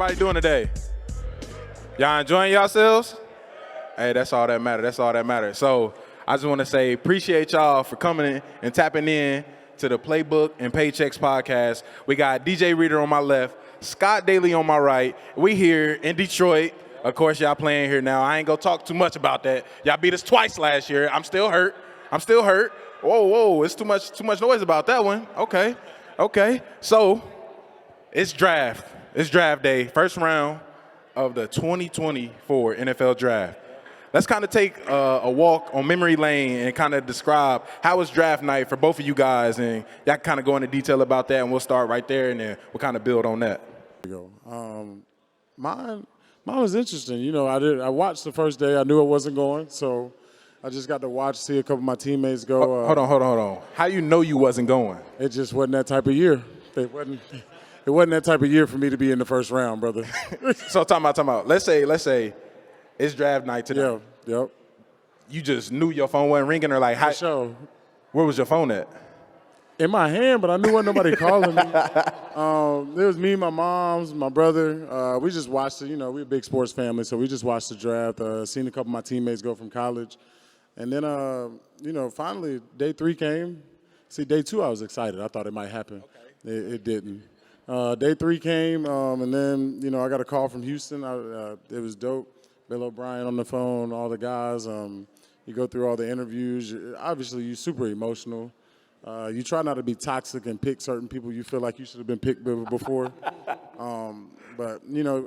everybody doing today? Y'all enjoying yourselves? Hey, that's all that matters. That's all that matters. So I just want to say appreciate y'all for coming in and tapping in to the Playbook and Paychecks podcast. We got DJ Reader on my left, Scott Daly on my right. We here in Detroit. Of course, y'all playing here now. I ain't gonna talk too much about that. Y'all beat us twice last year. I'm still hurt. Whoa, it's too much noise about that one. Okay. So it's draft. It's draft day. First round of the 2024 NFL draft. Let's kind of take a walk on memory lane and kind of describe how was draft night for both of you guys, and y'all kind of go into detail about that, and we'll start right there, and then we'll kind of build on that. Mine was interesting. You know, I watched the first day. I knew it wasn't going, so I just got to see a couple of my teammates go. Hold on. How you know you wasn't going? It just wasn't that type of year. It wasn't that type of year for me to be in the first round, brother. So talking about. Let's say it's draft night today. Yeah, yep. You just knew your phone wasn't ringing, or like how? Sure. Where was your phone at? In my hand, but I knew wasn't nobody calling me. It was me, my mom's, my brother. We just watched it. You know, we're a big sports family, so we just watched the draft. Seen a couple of my teammates go from college. And then, finally, day 3 came. See, day 2, I was excited. I thought it might happen. Okay. It didn't. Day 3 came, and then, I got a call from Houston. It was dope. Bill O'Brien on the phone, all the guys. You go through all the interviews. Obviously, you're super emotional. You try not to be toxic and pick certain people you feel like you should have been picked before. But,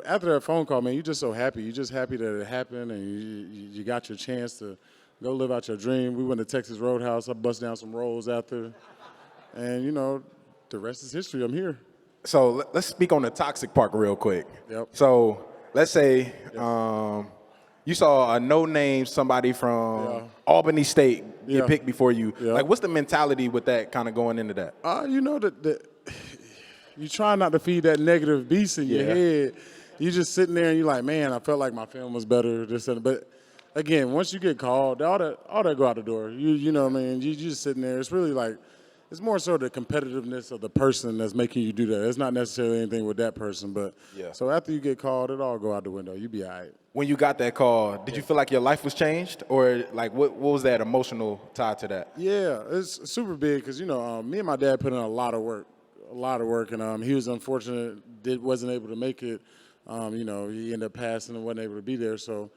after that phone call, man, you're just so happy. You're just happy that it happened, and you got your chance to go live out your dream. We went to Texas Roadhouse. I bust down some rolls after. And, the rest is history. I'm here. So let's speak on the toxic part real quick. Yep. So let's say you saw a no-name somebody from Albany State get picked before you. Yeah. Like, what's the mentality with that kind of going into that? You try not to feed that negative beast in your head. You just sitting there and you're like, man, I felt like my film was better. But again, once you get called, all that go out the door. You know what I mean? You just sitting there. It's really like, it's more so the competitiveness of the person that's making you do that. It's not necessarily anything with that person, but so after you get called, it all go out the window. You be all right. When you got that call, did you feel like your life was changed, or like what was that emotional tie to that? Yeah, it's super big because me and my dad put in a lot of work, and he was unfortunate, wasn't able to make it. He ended up passing and wasn't able to be there, so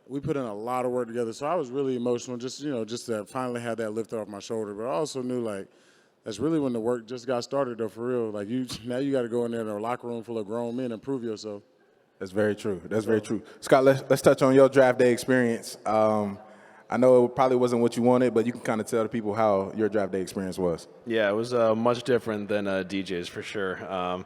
we put in a lot of work together. So I was really emotional, just to finally have that lifted off my shoulder. But I also knew that's really when the work just got started, though, for real. Like, now you got to go in there in a locker room full of grown men and prove yourself. That's very true. Very true. Scott, let's touch on your draft day experience. I know it probably wasn't what you wanted, but you can kind of tell the people how your draft day experience was. Yeah, it was much different than DJ's for sure.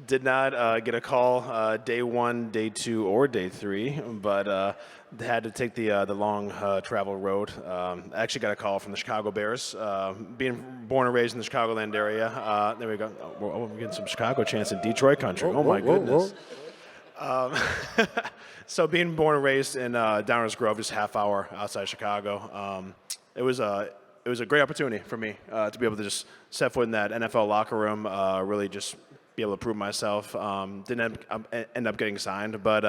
Did not get a call day 1, day 2, or day 3, but had to take the long travel road. I actually got a call from the Chicago Bears. Being born and raised in the Chicagoland area, there we go. We're getting some Chicago chants in Detroit country. My goodness. So being born and raised in Downers Grove, just half hour outside Chicago, it was a great opportunity for me to be able to just set foot in that NFL locker room, really just be able to prove myself. Didn't end up getting signed, but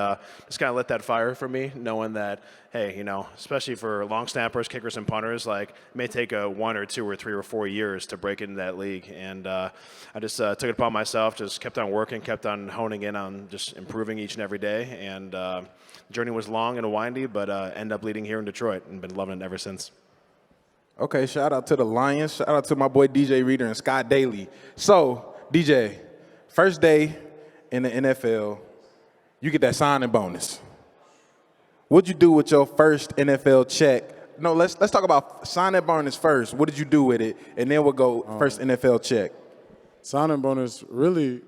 just kind of lit that fire for me, knowing that, hey, especially for long snappers, kickers, and punters, like, it may take 1 or 2 or 3 or 4 years to break into that league. And I just took it upon myself, just kept on working, kept on honing in on just improving each and every day. And the journey was long and windy, but ended up leading here in Detroit and been loving it ever since. Okay, shout out to the Lions. Shout out to my boy DJ Reader and Scott Daly. So, DJ, first day in the NFL, you get that signing bonus. What'd you do with your first NFL check? No, let's talk about signing bonus first. What did you do with it? And then we'll go first NFL check. Signing bonus, really,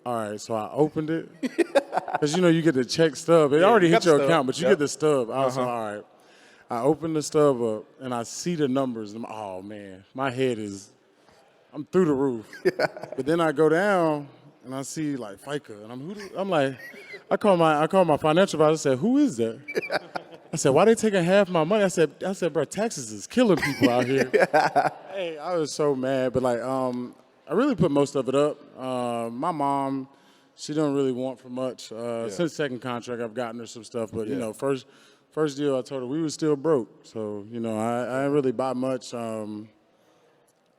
all right, so I opened it. Because, you get the check stub. It already hit your account, but you get the stub. I was like, all right. I opened the stub up, and I see the numbers. And oh, man, my head I'm through the roof. But then I go down, and I see, like, FICA. And I'm like, I call my financial advisor. I said, who is that? I said, why they taking half my money? I said, bro, taxes is killing people out here. Hey, I was so mad. But, I really put most of it up. My mom, she don't really want for much. Since second contract, I've gotten her some stuff, but you know, first deal, I told her we were still broke, so you know, I didn't really buy much.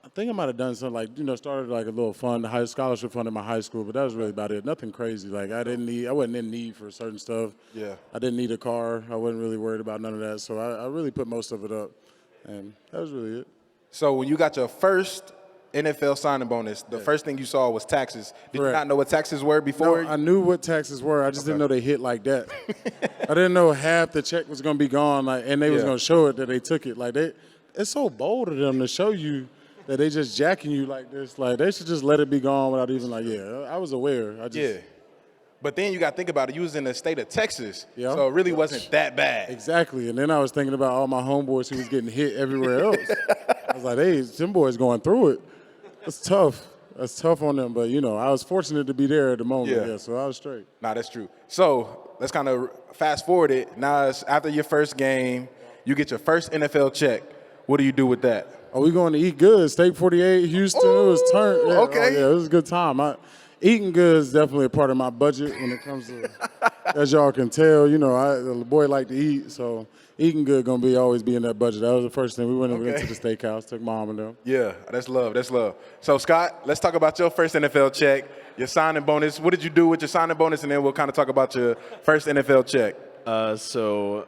I think I might have done something like, you know, started like a little fund, the scholarship fund in my high school, but that was really about it. Nothing crazy. Like I wasn't in need for certain stuff. Yeah. I didn't need a car. I wasn't really worried about none of that. So I really put most of it up, and that was really it. So when you got your first NFL signing bonus, the first thing you saw was taxes. Did you not know what taxes were before? No, I knew what taxes were. I just didn't know they hit like that. I didn't know half the check was going to be gone, like, and they was going to show it that they took it. Like it's so bold of them to show you that they just jacking you like this. Like, they should just let it be gone without even like, I was aware. But then you got to think about it. You was in the state of Texas, Yeah. so it really wasn't that bad. Exactly. And then I was thinking about all my homeboys who was getting hit everywhere else. I was like, hey, them boys going through it. That's tough. That's tough on them. But, you know, I was fortunate to be there at the moment. So I was straight. Nah, that's true. So let's kind of fast forward it. Now it's after your first game, you get your first NFL check. What do you do with that? Oh, we going to eat good. Steak 48, Houston. It was turned. Yeah, okay. It was a good time. Eating good is definitely a part of my budget when it comes to, as y'all can tell, you know, the boy like to eat, so eating good gonna always be in that budget. That was the first thing. We went to the steakhouse, took mom and them. Yeah, that's love. That's love. So Scott, let's talk about your first NFL check, your signing bonus. What did you do with your signing bonus, and then we'll kind of talk about your first NFL check. So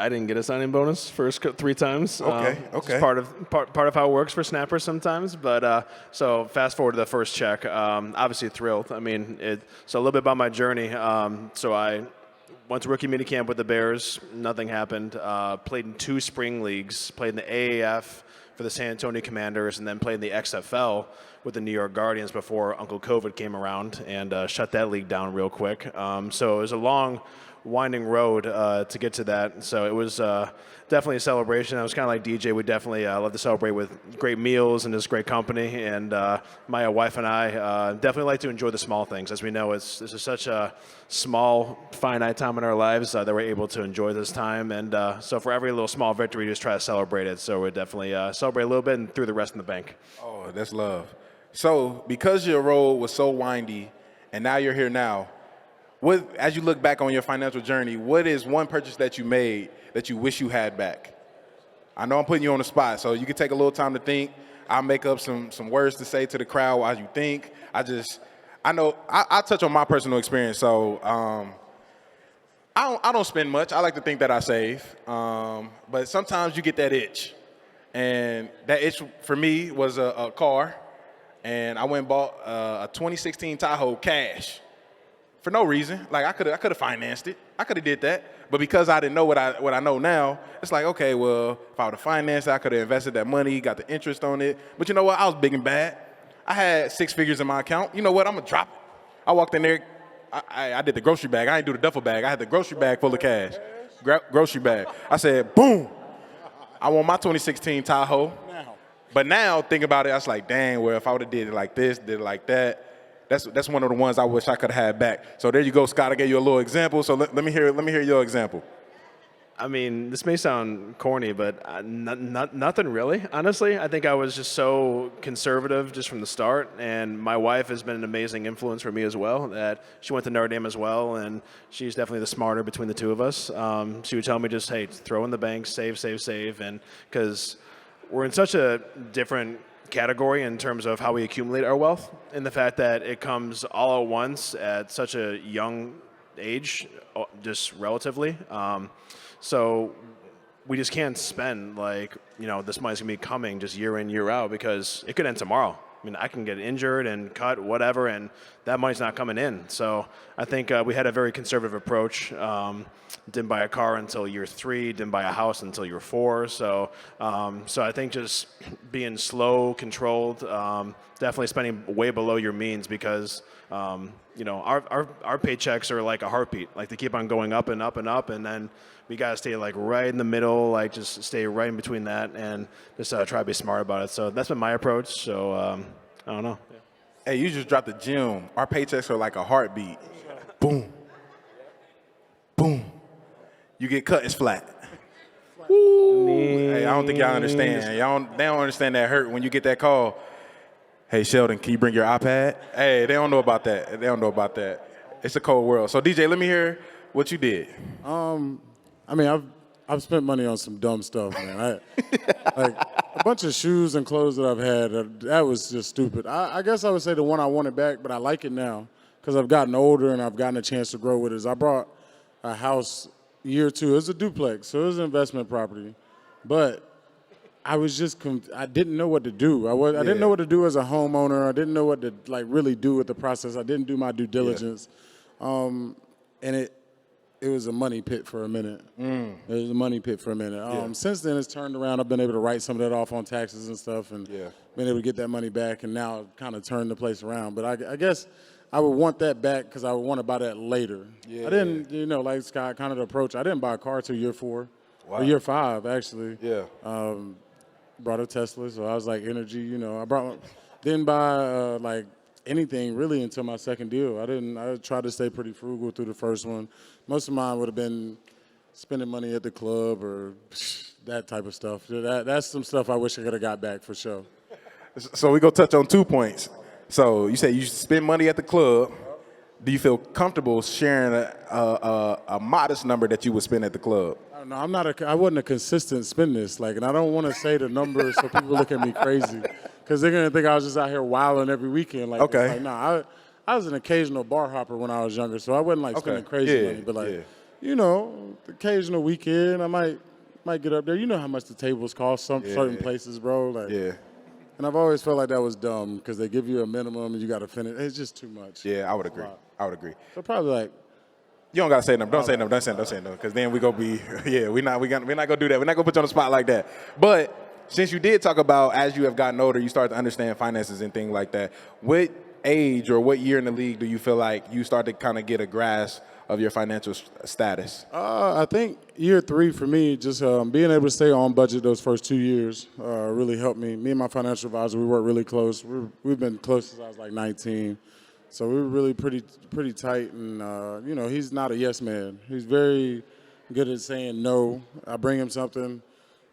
I didn't get a signing bonus first 3 times. Okay. It's part of how it works for snappers sometimes. But so fast forward to the first check. Obviously thrilled. I mean, so a little bit about my journey. So I went to rookie minicamp with the Bears. Nothing happened. Played in 2 spring leagues. Played in the AAF for the San Antonio Commanders, and then played in the XFL with the New York Guardians before Uncle COVID came around and shut that league down real quick. So it was a long, winding road to get to that. So it was definitely a celebration. I was kind of like DJ. We definitely love to celebrate with great meals and just great company. And my wife and I definitely like to enjoy the small things. As we know, this is such a small, finite time in our lives that we're able to enjoy this time. And so for every little small victory, just try to celebrate it. So we definitely celebrate a little bit and threw the rest in the bank. Oh, that's love. So because your road was so windy, and now you're here now, as you look back on your financial journey, what is one purchase that you made that you wish you had back? I know I'm putting you on the spot, so you can take a little time to think. I'll make up some words to say to the crowd while you think. I know I'll touch on my personal experience. So I don't spend much. I like to think that I save, but sometimes you get that itch, and that itch for me was a car, and I went and bought a 2016 Tahoe cash. For no reason. Like I could have financed it. I could have did that. But because I didn't know what I know now, it's like, okay, well, if I would have financed it, I could have invested that money, got the interest on it. But you know what? I was big and bad. I had 6 figures in my account. You know what? I'm going to drop it. I walked in there. I did the grocery bag. I didn't do the duffel bag. I had the grocery bag full of cash. Grocery bag. I said, boom. I want my 2016 Tahoe. But now, think about it. I was like, dang, well, if I would have did it like this, did it like that, that's one of the ones I wish I could have had back. So there you go, Scott. I gave you a little example. So let me hear your example. I mean, this may sound corny, but nothing really. Honestly, I think I was just so conservative just from the start, and my wife has been an amazing influence for me as well. That she went to Notre Dame as well, and she's definitely the smarter between the two of us. She would tell me just, hey, throw in the bank, save, and because we're in such a different category in terms of how we accumulate our wealth, and the fact that it comes all at once at such a young age, just relatively. So we just can't spend this money's gonna be coming just year in, year out, because it could end tomorrow. I mean, I can get injured and cut, whatever, and that money's not coming in. So I think we had a very conservative approach. Didn't buy a car until year 3, didn't buy a house until year 4. So I think just being slow, controlled, definitely spending way below your means, because our paychecks are like a heartbeat. Like, they keep on going up and up and up, and then we got to stay right in the middle, just stay right in between that, and just try to be smart about it. So that's been my approach. So I don't know. Yeah. Hey, you just dropped the gem. Our paychecks are like a heartbeat. Boom. Boom. You get cut, it's flat. Hey, I don't think y'all understand. They don't understand that hurt when you get that call. Hey, Sheldon, can you bring your iPad? Hey, they don't know about that. They don't know about that. It's a cold world. So, DJ, let me hear what you did. I mean, I've spent money on some dumb stuff, man. Like a bunch of shoes and clothes that I've had. That was just stupid. I guess I would say the one I wanted back, but I like it now because I've gotten older and I've gotten a chance to grow with it. Is I bought a house year two. It was a duplex, so it was an investment property, but I was just I didn't know what to do. I didn't know what to do as a homeowner. I didn't know what to like really do with the process. I didn't do my due diligence, and it was a money pit for a minute. It was a money pit for a minute. Since then, it's turned around. I've been able to write some of that off on taxes and stuff, and been able to get that money back. And now kind of turned the place around. But I guess I would want that back because I would want to buy that later. I didn't, like Scott, kind of the approach. I didn't buy a car till year 4, or year 5 actually. Brought a Tesla, so I was like energy. Didn't buy like anything really until my second deal. I tried to stay pretty frugal through the first one. Most of mine would have been spending money at the club or that type of stuff. That's some stuff I wish I could have got back for sure. So we go touch on 2 points. So you say you spend money at the club. Do you feel comfortable sharing a modest number that you would spend at the club? No, I wasn't a consistent spendist. And I don't want to say the numbers so people look at me crazy, because they're gonna think I was just out here wilding every weekend. I was an occasional bar hopper when I was younger, so I wasn't spending crazy money. But the occasional weekend, I might get up there. You know how much the tables cost certain places, bro. And I've always felt like that was dumb because they give you a minimum and you got to finish. It's just too much. Yeah, I would agree. So probably you don't gotta say nothing. Don't say nothing, because then we gonna be we're not gonna do that. We're not gonna put you on the spot like that. But since you did talk about as you have gotten older, you start to understand finances and things like that. What age or what year in the league do you feel like you start to kind of get a grasp of your financial status? I think year 3 for me, just being able to stay on budget those first 2 years really helped me. Me and my financial advisor, we work really close. We've been close since I was 19. So we were really pretty tight, and he's not a yes man. He's very good at saying no. I bring him something,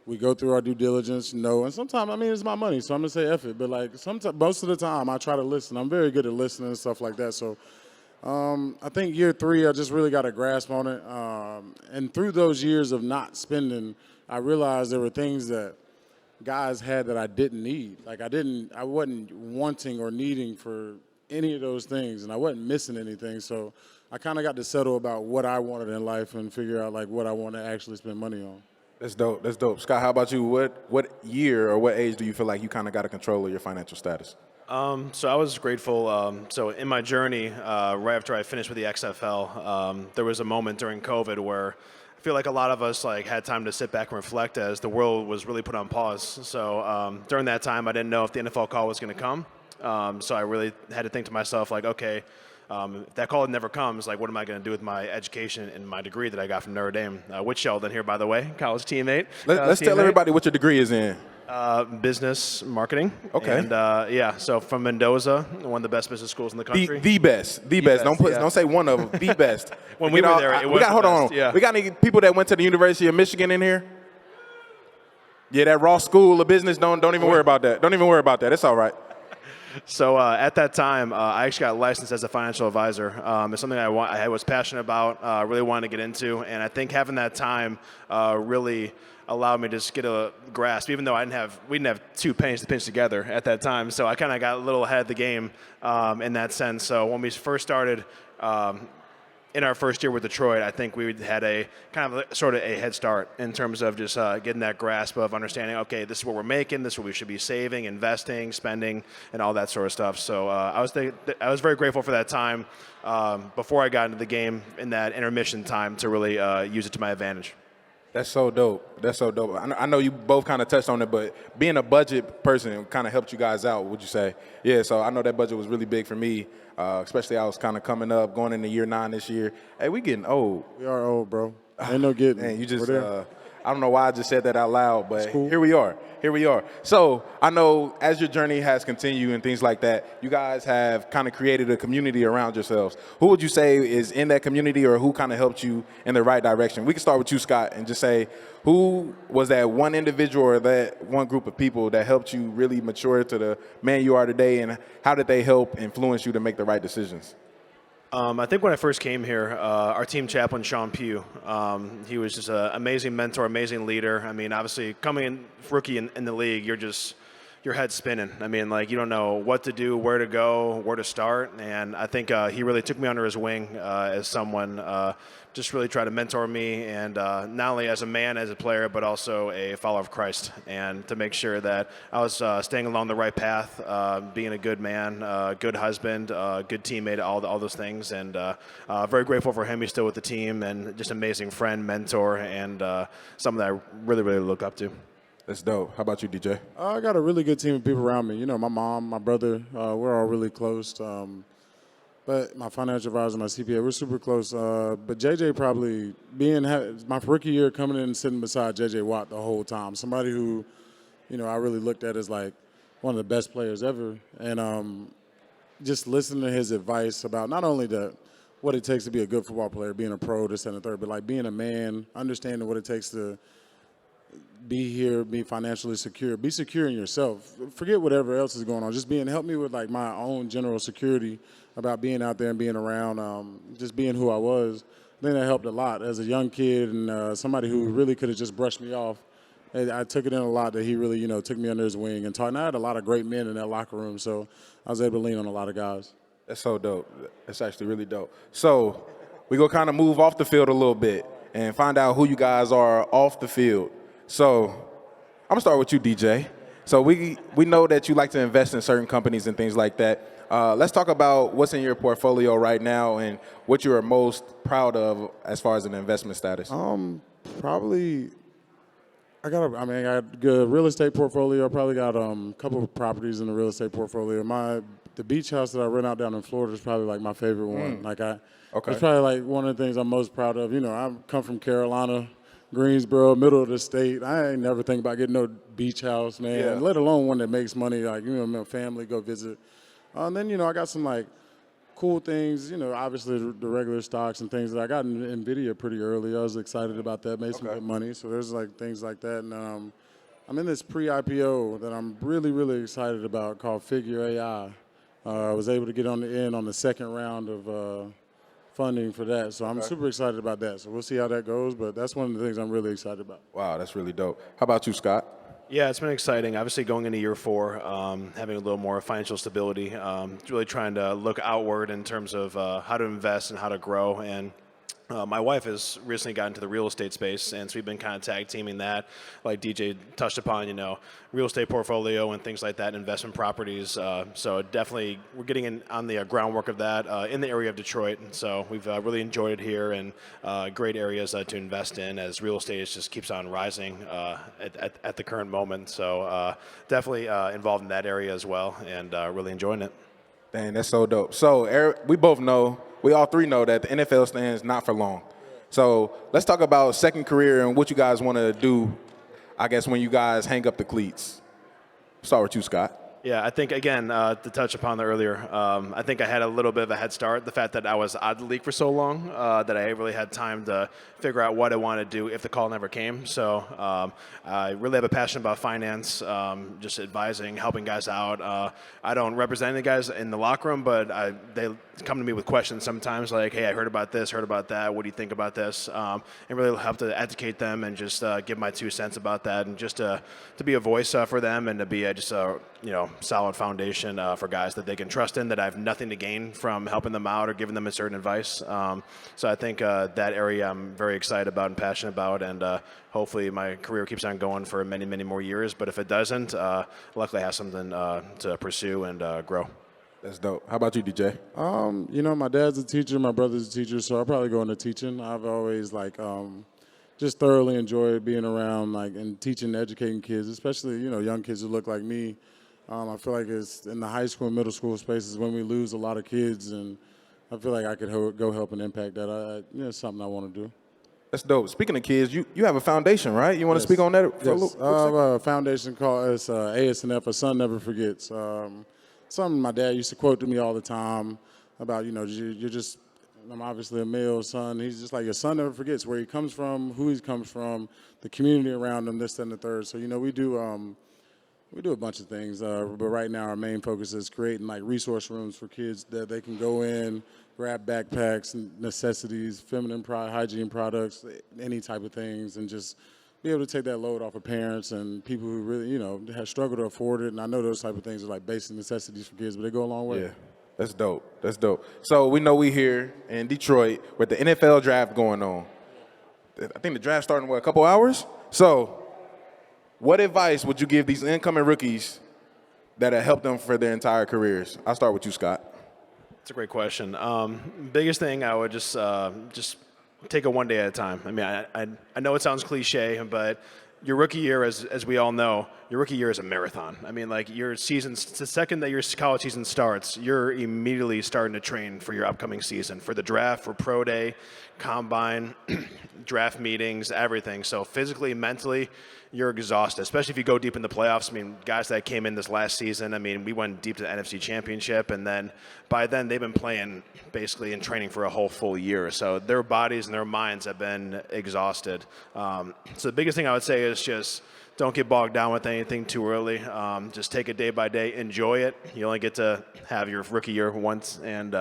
we go through our due diligence, no, and sometimes it's my money, so I'm gonna say F it. But most of the time, I try to listen. I'm very good at listening and stuff like that. So I think year 3, I just really got a grasp on it, and through those years of not spending, I realized there were things that guys had that I didn't need. I wasn't wanting or needing for any of those things, and I wasn't missing anything. So I kind of got to settle about what I wanted in life and figure out what I want to actually spend money on. That's dope. Scott, how about you? What year or what age do you feel like you kind of got a control of your financial status? So I was grateful. So in my journey, right after I finished with the XFL, there was a moment during COVID where I feel like a lot of us had time to sit back and reflect as the world was really put on pause. So during that time, I didn't know if the NFL call was going to come. So I really had to think to myself, okay, if that call never comes, what am I going to do with my education and my degree that I got from Notre Dame? With Sheldon here, by the way, college teammate. Let's tell everybody what your degree is in. Business marketing. Okay. And so from Mendoza, one of the best business schools in the country. The best. Don't say one of them. The best. When we were there, hold on. Yeah. We got any people that went to the University of Michigan in here? Yeah, that Ross School of Business. Don't even worry about that. Don't even worry about that. It's all right. So at that time, I actually got licensed as a financial advisor. It's something I was passionate about, really wanted to get into, and I think having that time really allowed me to just get a grasp, even though we didn't have 2 pennies to pinch together at that time. So I kind of got a little ahead of the game in that sense. So when we first started in our first year with Detroit, I think we had a kind of sort of a head start in terms of just getting that grasp of understanding, okay, this is what we're making, this is what we should be saving, investing, spending, and all that sort of stuff. So I was very grateful for that time before I got into the game in that intermission time to really use it to my advantage. That's so dope. I know you both kind of touched on it, but being a budget person kind of helped you guys out, would you say? Yeah, so I know that budget was really big for me, especially I was kind of coming up, going into year 9 this year. Hey, we getting old. We are old, bro. Ain't no getting. Man, you just I don't know why I just said that out loud, but cool. here we are. Here we are. So I know as your journey has continued and things like that, you guys have kind of created a community around yourselves. Who would you say is in that community, or who kind of helped you in the right direction? We can start with you, Scott, and just say, who was that one individual or that one group of people that helped you really mature to the man you are today, and how did they help influence you to make the right decisions? I think when I first came here, our team chaplain, Sean Pugh, he was just an amazing mentor, amazing leader. I mean, obviously, coming in rookie in the league, your head's spinning. I mean, like, you don't know what to do, where to go, where to start. And I think he really took me under his wing as someone, just really tried to mentor me, and not only as a man, as a player, but also a follower of Christ, and to make sure that I was staying along the right path, being a good man, good husband, good teammate, all those things. And very grateful for him. He's still with the team, and just amazing friend, mentor, and someone that I really, really look up to. That's dope. How about you, DJ? I got a really good team of people around me. You know, my mom, my brother, we're all really close. But my financial advisor, my CPA, we're super close. But JJ probably my rookie year coming in and sitting beside JJ Watt the whole time. Somebody who, you know, I really looked at as like one of the best players ever. And just listening to his advice about not only what it takes to be a good football player, being a pro, this and the third, but like being a man, understanding what it takes to be here, be financially secure, be secure in yourself. Forget whatever else is going on. Just help me with like my own general security about being out there and being around, just being who I was. I think that helped a lot as a young kid, and somebody who really could have just brushed me off. I took it in a lot that he really, you know, took me under his wing and taught. And I had a lot of great men in that locker room, so I was able to lean on a lot of guys. That's so dope. That's actually really dope. So we're going to kind of move off the field a little bit and find out who you guys are off the field. So I'm going to start with you, DJ. So we know that you like to invest in certain companies and things like that. Let's talk about what's in your portfolio right now and what you are most proud of as far as an investment status. Probably, I got a good real estate portfolio. I probably got a couple of properties in the real estate portfolio. The beach house that I rent out down in Florida is probably like my favorite one. It's probably like one of the things I'm most proud of. You know, I come from Carolina, Greensboro, middle of the state. I ain't never think about getting no beach house, man, let alone one that makes money, like, you know, my family go visit. And then, you know, I got some, like, cool things, you know, obviously the regular stocks and things that I got in NVIDIA pretty early. I was excited about that, made some good money. So there's, like, things like that. And I'm in this pre-IPO that I'm really, really excited about called Figure AI. I was able to get on the second round of funding for that. So I'm super excited about that. So we'll see how that goes, but that's one of the things I'm really excited about. Wow, that's really dope. How about you, Scott? Yeah, it's been exciting. Obviously, going into year 4, having a little more financial stability, really trying to look outward in terms of how to invest and how to grow. And my wife has recently gotten into the real estate space, and so we've been kind of tag teaming that, like DJ touched upon, you know, real estate portfolio and things like that, investment properties. So definitely we're getting in on the groundwork of that in the area of Detroit. And so we've really enjoyed it here, and great areas to invest in as real estate just keeps on rising at the current moment. So definitely involved in that area as well, and really enjoying it. Dang, that's so dope. So Eric, we all three know that the NFL stands not for long. So let's talk about second career and what you guys want to do, I guess, when you guys hang up the cleats. Start with you, Scott. Yeah, I think, again, to touch upon the earlier, I think I had a little bit of a head start. The fact that I was out of the league for so long that I really had time to figure out what I wanted to do if the call never came. So I really have a passion about finance, just advising, helping guys out. I don't represent the guys in the locker room, but they come to me with questions sometimes like, hey, I heard about this, heard about that. What do you think about this? And really help to educate them and just give my 2 cents about that, and just to be a voice for them, and to be just a solid foundation for guys that they can trust in, that I have nothing to gain from helping them out or giving them a certain advice. So I think that area I'm very excited about and passionate about, and hopefully my career keeps on going for many, many more years. But if it doesn't, luckily I have something to pursue and grow. That's dope. How about you, DJ? You know, my dad's a teacher, my brother's a teacher, so I'll probably go into teaching. I've always, just thoroughly enjoyed being around, and teaching, educating kids, especially, young kids who look like me. I feel like it's in the high school and middle school spaces when we lose a lot of kids, and I feel like I could go help and impact that. It's something I want to do. That's dope. Speaking of kids, you have a foundation, right? You want to speak on that for a Yes. little I have second? a foundation called ASNF, A Son Never Forgets. Something my dad used to quote to me all the time about, you're just, I'm obviously a male son. He's just like, your son never forgets where he comes from, who he comes from, the community around him, this, that, and the third. So, we do a bunch of things, but right now our main focus is creating like resource rooms for kids that they can go in, grab backpacks and necessities, feminine hygiene products, any type of things, and just be able to take that load off of parents and people who really, have struggled to afford it. And I know those type of things are like basic necessities for kids, but they go a long way. Yeah, that's dope. That's dope. So we know we here in Detroit with the NFL draft going on. I think the draft starting in a couple hours? So what advice would you give these incoming rookies that have helped them for their entire careers? I'll start with you, Scott. It's a great question. Biggest thing I would just take it one day at a time. I mean, I know it sounds cliche, but your rookie year, as we all know, your rookie year is a marathon. I mean, like your season, the second that your college season starts, you're immediately starting to train for your upcoming season, for the draft, for pro day, combine, draft meetings, everything. So physically, mentally, you're exhausted, especially if you go deep in the playoffs. I mean, guys that came in this last season, I mean, we went deep to the NFC Championship, and then by then they've been playing basically in training for a whole full year. So their bodies and their minds have been exhausted. So the biggest thing I would say is just don't get bogged down with anything too early. Just take it day by day, enjoy it. You only get to have your rookie year once, and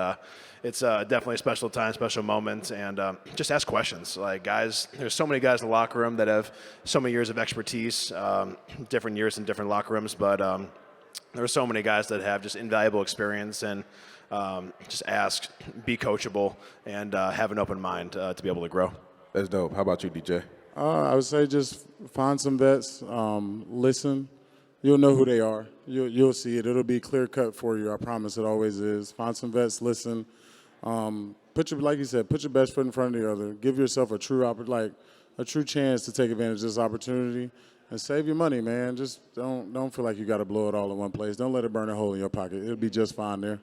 it's definitely a special time, special moment, and just ask questions. Like, guys, there's so many guys in the locker room that have so many years of expertise, different years in different locker rooms, but there are so many guys that have just invaluable experience, and just ask, be coachable, and have an open mind to be able to grow. That's dope. How about you, DJ? I would say just find some vets, listen. You'll know who they are. You'll see it. It'll be clear cut for you. I promise it always is. Find some vets, listen. Like you said, put your best foot in front of the other. Give yourself a true chance to take advantage of this opportunity, and save your money, man. Just don't feel like you got to blow it all in one place. Don't let it burn a hole in your pocket. It'll be just fine there.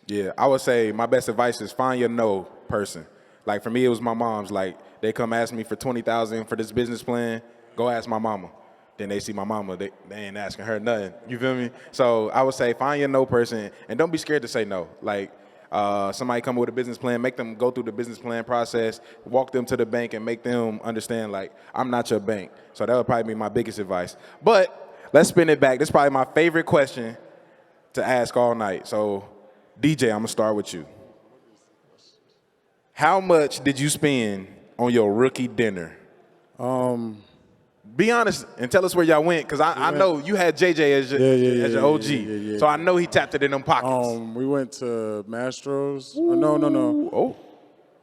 Yeah, I would say my best advice is find your no person. Like for me, it was my mom's. Like they come ask me for $20,000 for this business plan. Go ask my mama. Then they see my mama, they ain't asking her nothing. You feel me? So I would say find your no person, and don't be scared to say no. Like somebody come with a business plan, make them go through the business plan process, walk them to the bank, and make them understand, like, I'm not your bank. So that would probably be my biggest advice. But let's spin it back. This is probably my favorite question to ask all night. So DJ, I'm going to start with you. How much did you spend on your rookie dinner? Be honest and tell us where y'all went, because I know you had JJ as your OG. Yeah. So I know he tapped it in them pockets. We went to Mastro's. No. Oh.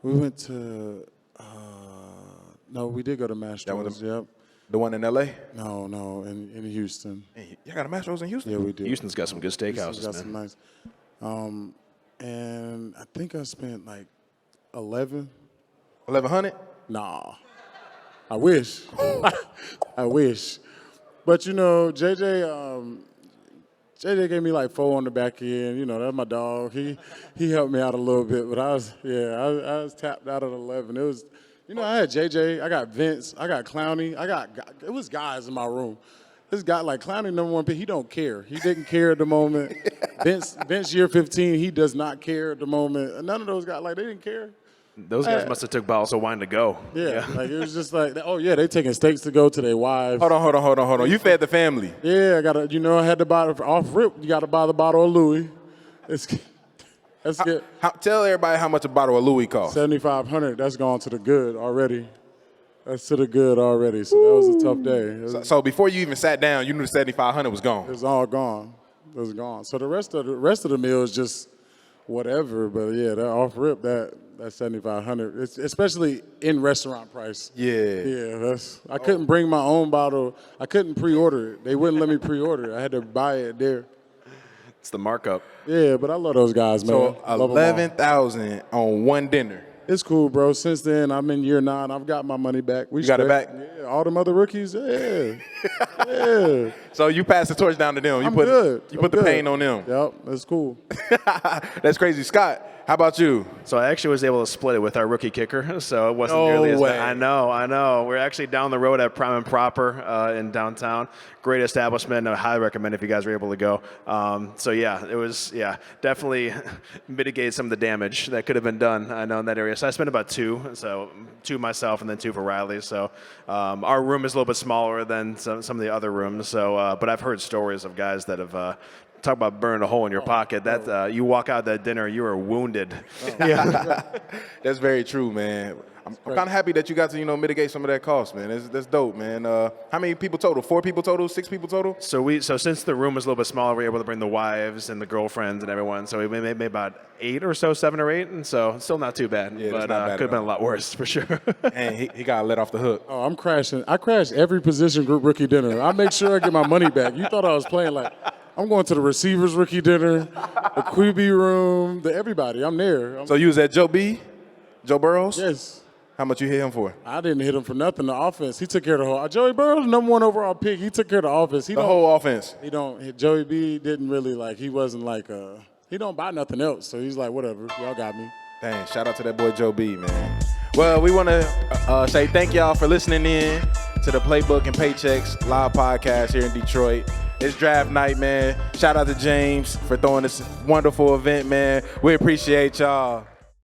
We went to, no, we did go to Mastro's, yep. The one in L.A.? No, in Houston. Hey, y'all got a Mastro's in Houston? Yeah, we did. Houston's got some good steakhouses, Houston's got man. some nice. And I think I spent like 11. 1,100? Nah. I wish. I wish. But, JJ gave me like 4 on the back end. That's my dog. He helped me out a little bit, but I was tapped out at 11. It was, I had JJ, I got Vince, I got Clowney, it was guys in my room. This guy, like Clowney, number one pick, he don't care. He didn't care at the moment. Vince, year 15, he does not care at the moment. None of those guys, they didn't care. Those guys must have took bottles of wine to go. Yeah, like it was just like, oh yeah, they taking steaks to go to their wives. Hold on. You fed the family. Yeah, I had to buy off rip. You got to buy the bottle of Louis. That's good. Tell everybody how much a bottle of Louis costs. $7,500. That's gone to the good already. That's to the good already. So that was a tough day. So before you even sat down, you knew the $7,500 was gone. It was all gone. It was gone. So the rest of the meal is just whatever. But yeah, that off rip, that's $7,500. It's especially in restaurant price. Yeah. I couldn't bring my own bottle. I couldn't pre-order it. They wouldn't let me pre-order it. I had to buy it there. It's the markup. Yeah, but I love those guys, man. So $11,000 on one dinner. It's cool, bro. Since then, I'm in year 9. I've got my money back. You got it back? Yeah, All them other rookies, yeah. So you pass the torch down to them. You I'm put good. You I'm put the good. pain on them. Yep, that's cool. That's crazy. Scott, how about you? So I actually was able to split it with our rookie kicker, so it wasn't No nearly as way. bad. I know. We're actually down the road at Prime and Proper in downtown. Great establishment. I highly recommend if you guys were able to go. So yeah, it was definitely mitigate some of the damage that could have been done. I know in that area. So I spent about 2, so 2 myself and then 2 for Riley. So our room is a little bit smaller than some of the other rooms. So, but I've heard stories of guys that have. Talk about burning a hole in your pocket. That you walk out that dinner, you are wounded. Yeah, that's very true, man. I'm kind of happy that you got to mitigate some of that cost, man. That's dope, man. How many people total? 4 people total? 6 people total? So since the room was a little bit smaller, we were able to bring the wives and the girlfriends and everyone. So we made about 8 or so, 7 or 8, and so still not too bad. Yeah, but not bad could have been a lot worse for sure. And he got let off the hook. Oh, I'm crashing. I crash every position group rookie dinner. I make sure I get my money back. You thought I was playing like I'm going to the receivers rookie dinner, the QB room, everybody. I'm there. So you was at Joe Burrows? Yes. How much you hit him for? I didn't hit him for nothing. The offense, he took care of the whole. Joey Burrows, #1 overall pick. He took care of the offense. The whole offense. He don't. Joey B didn't really like. He wasn't like. He don't buy nothing else. So he's like, whatever. Y'all got me. Dang, shout out to that boy Joe B, man. Well, we want to say thank y'all for listening in to the Playbook and Paychecks live podcast here in Detroit. It's draft night, man. Shout out to James for throwing this wonderful event, man. We appreciate y'all.